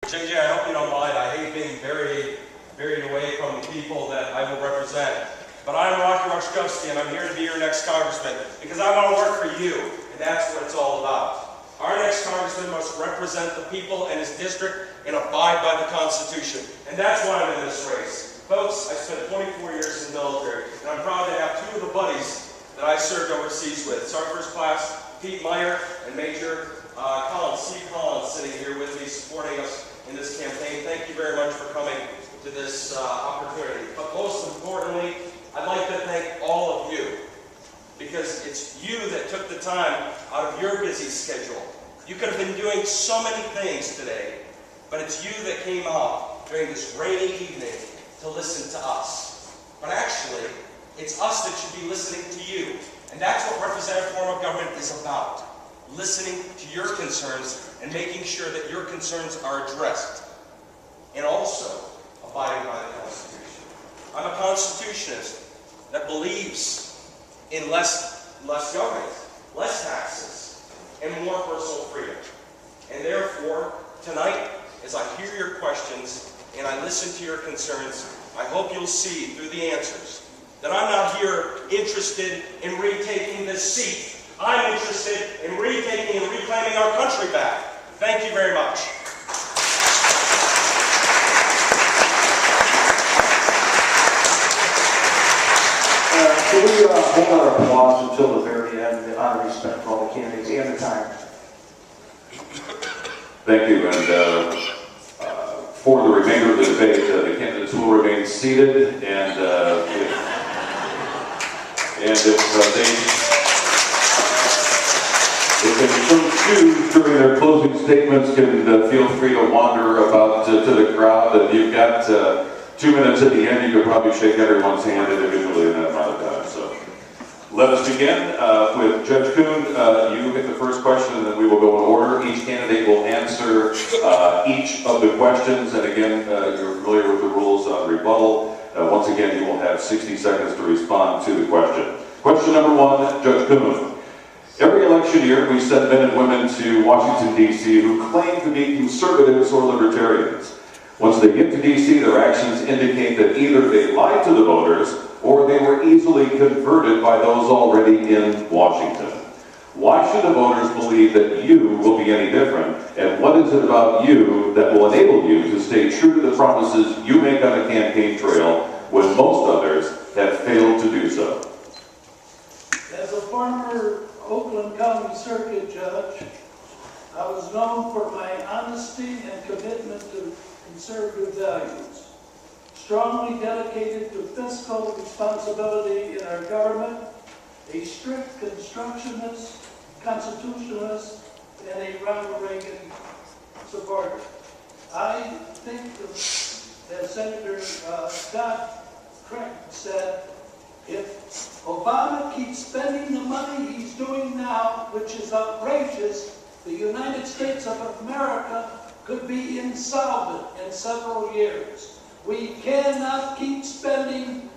JJ, I hope you don't mind. I hate being buried away from the people that I will represent. But I'm Rocky Marszkowski, and I'm here to be your next congressman because I want to work for you, and that's what it's all about. Our next congressman must represent the people and his district and abide by the Constitution. And that's why I'm in this race. Folks, I spent 24 years in the military, and I'm proud to have two of the buddies that I served overseas with. Sergeant First Class Pete Meyer and Major Steve Collins sitting here with me supporting us in this campaign. Thank you very much for coming to this opportunity. But most importantly, I'd like to thank all of you because it's you that took the time out of your busy schedule. You could have been doing so many things today, but it's you that came out during this rainy evening to listen to us. But actually, it's us that should be listening to you. And that's what representative form of government is about. Listening to your concerns and making sure that your concerns are addressed. And also abiding by the Constitution. I'm a constitutionist that believes in less government, less taxes, and more personal freedom. And therefore, tonight, as I hear your questions and I listen to your concerns, I hope you'll see through the answers that I'm not here interested in retaking this seat. I'm interested in retaking and reclaiming our country back. Thank you very much. Can we hold our applause until the very end, out of respect for all the candidates and the time? Thank you, and for the remainder of the debate, the candidates will remain seated, and if they so choose during their closing statements, can feel free to wander about to the crowd. And you've got 2 minutes at the end. You could probably shake everyone's hand individually in that amount of time. So let us begin with Judge Kuhn. You get the first question, and then we will go in order. Each candidate will answer each of the questions. And again, you're familiar with the rules on rebuttal. Once again, you will have 60 seconds to respond to the question. Question number one, Judge Kuhn. Every election year, we send men and women to Washington, D.C. who claim to be conservatives or libertarians. Once they get to D.C., their actions indicate that either they lied to the voters or they were easily converted by those already in Washington. Why should the voters believe that you will be any different? And what is it about you that will enable you to stay true to the promises you make on a campaign trail when most others have failed to do so? As a former Oakland County Circuit Judge, I was known for my honesty and commitment to conservative values. Strongly dedicated to fiscal responsibility in our government, a strict constructionist, constitutionalist, and a Ronald Reagan supporter. I think, as Senator Dodd-Frank said, if Obama keeps spending the money he's doing now, which is outrageous, the United States of America could be insolvent in several years. We cannot keep spending,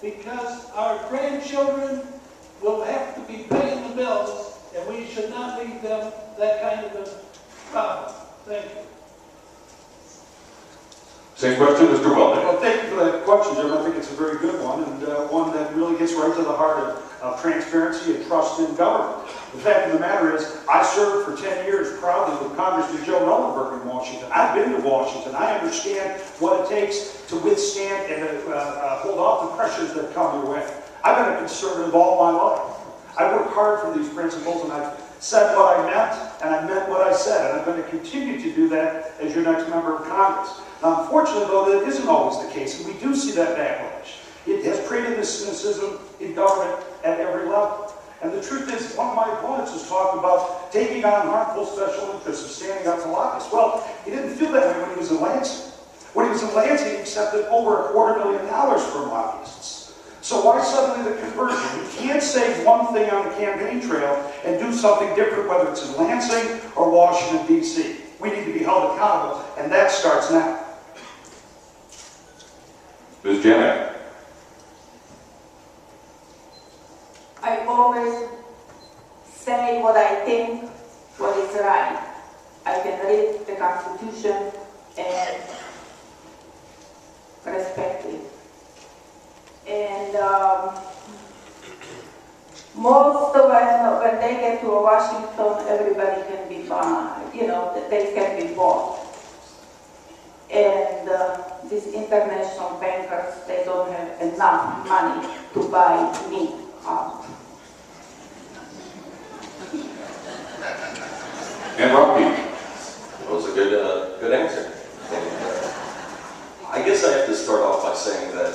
because our grandchildren will have to be paying the bills, and we should not leave them that kind of a problem. Thank you. Same question, Mr. Weldon. Well, thank you for that question, Jim. I think it's a very good one, and one that really gets right to the heart of transparency and trust in government. The fact of the matter is, I served for 10 years proudly with Congressman Joe Ellenberg in Washington. I've been to Washington. I understand what it takes to withstand and hold off the pressures that come your way. I've been a conservative all my life. I worked hard for these principles, and I've said what I meant, and I meant what I said, and I'm going to continue to do that as your next member of Congress. Now, unfortunately, though, that isn't always the case, and we do see that backlash. It has created this cynicism in government at every level. And the truth is, one of my opponents has talked about taking on harmful special interests and standing up to lobbyists. Well, he didn't feel that way when he was in Lansing. When he was in Lansing, he accepted over $250,000 from lobbyists. So why suddenly the conversion? You can't say one thing on the campaign trail and do something different, whether it's in Lansing or Washington, D.C. We need to be held accountable, and that starts now. Ms. Janik. I always say what I think, what is right. I can read the Constitution and respect it. And most of when they get to Washington, everybody can be they can be bought. And these international bankers, they don't have enough money to buy me out. And Rocky, That was a good answer. And, I guess I have to start off by saying that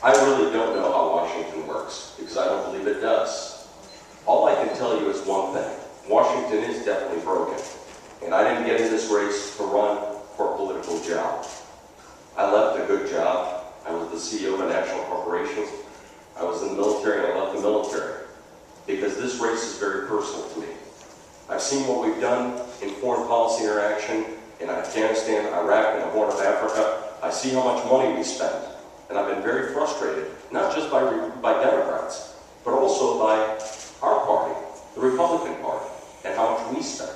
I really don't know how Washington works, because I don't believe it does. All I can tell you is one thing. Washington is definitely broken. And I didn't get in this race to run for a political job. I left a good job. I was the CEO of a national corporation. I was in the military, and I left the military. Because this race is very personal to me. I've seen what we've done in foreign policy interaction in Afghanistan, Iraq, and the Horn of Africa. I see how much money we spend. And I've been very frustrated, not just by Democrats, but also by our party, the Republican Party, and how much we spend.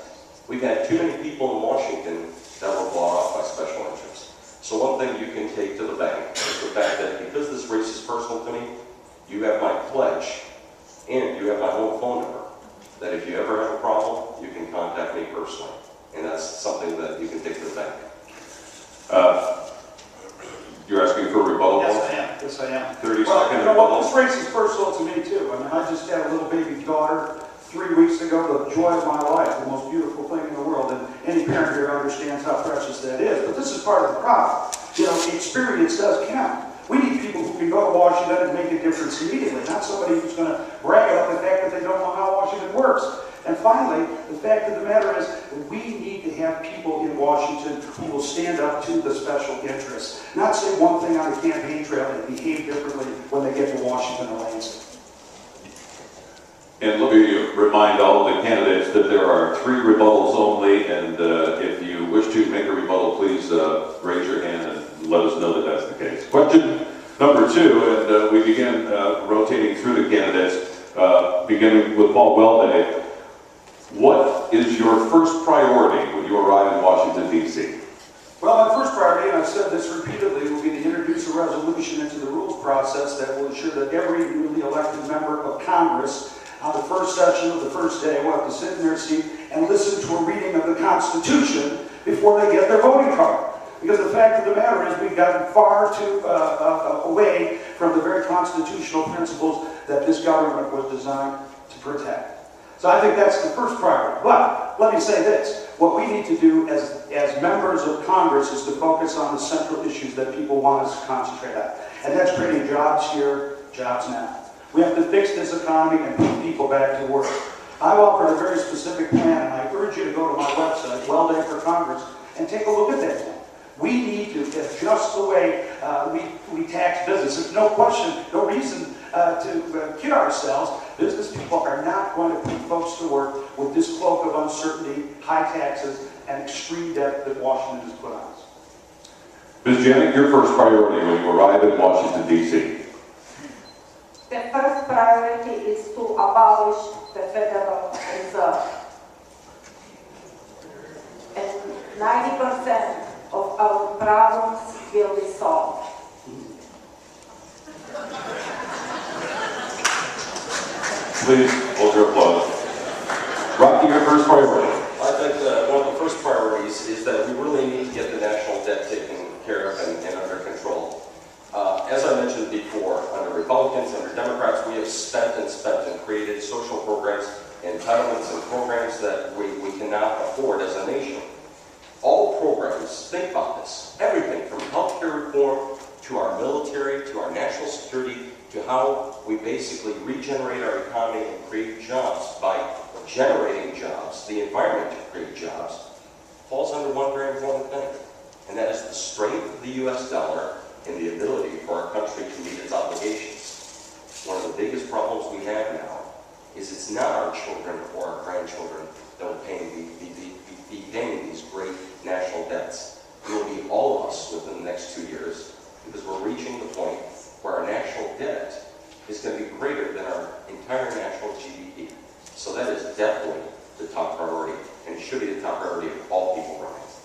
We've had too many people in Washington that were bought off by special interests. So one thing you can take to the bank is the fact that because this race is personal to me, you have my pledge, and you have my home phone number, that if you ever have a problem, you can contact me personally. And that's something that you can take to the bank. you're asking for a rebuttal? Yes, I am. 30 Well, second you know what, rebuttal. this race is personal to me too. I mean, I just had a little baby daughter 3 weeks ago, the joy of my life, the most beautiful thing in the world, and any parent here understands how precious that is. But this is part of the problem. You know, the experience does count. We need people who can go to Washington and make a difference immediately, not somebody who's going to brag about the fact that they don't know how Washington works. And finally, the fact of the matter is that we need to have people in Washington who will stand up to the special interests, not say one thing on the campaign trail and behave differently when they get to Washington or Lansing. And let me remind all the candidates that there are 3 rebuttals only, and if you wish to make a rebuttal, please raise your hand and let us know that that's the case. Question number 2, and we begin rotating through the candidates, beginning with Paul Welday. What is your first priority when you arrive in Washington, D.C.? Well, my first priority, and I've said this repeatedly, will be to introduce a resolution into the rules process that will ensure that every newly elected member of Congress on the first session of the first day will have to sit in their seat and listen to a reading of the Constitution before they get their voting card. Because the fact of the matter is we've gotten far too away from the very constitutional principles that this government was designed to protect. So I think that's the first priority. But let me say this. What we need to do as members of Congress is to focus on the central issues that people want us to concentrate on. And that's creating jobs here, jobs now. We have to fix this economy and put people back to work. I've offered a very specific plan, and I urge you to go to my website, Welday for Congress, and take a look at that plan. We need to adjust the way we tax business. There's no question, no reason to kid ourselves. Business people are not going to put folks to work with this cloak of uncertainty, high taxes, and extreme debt that Washington has put on us. Ms. Janik, your first priority when you arrive in Washington, D.C.? The first priority is to abolish the Federal Reserve. And 90% of our problems will be solved. Please hold your applause. Rocky, your first priority? I think that one of the first priorities is that we really need to get the national debt taken care of and under control. As I mentioned before, under Republicans, under Democrats, we have spent and created social programs, entitlements and programs that we cannot afford as a nation. All programs, think about this, everything from healthcare reform to our military, to our national security, to how we basically regenerate our economy and create jobs by generating jobs, the environment to create jobs, falls under one very important thing, and that is the strength of the U.S. dollar and the ability for our country to meet its obligations. One of the biggest problems we have now is it's not our children or our grandchildren that will be paying these great national debts. It will be all of us within the next 2 years, because we're reaching the point where our national debt is going to be greater than our entire national GDP. So that is definitely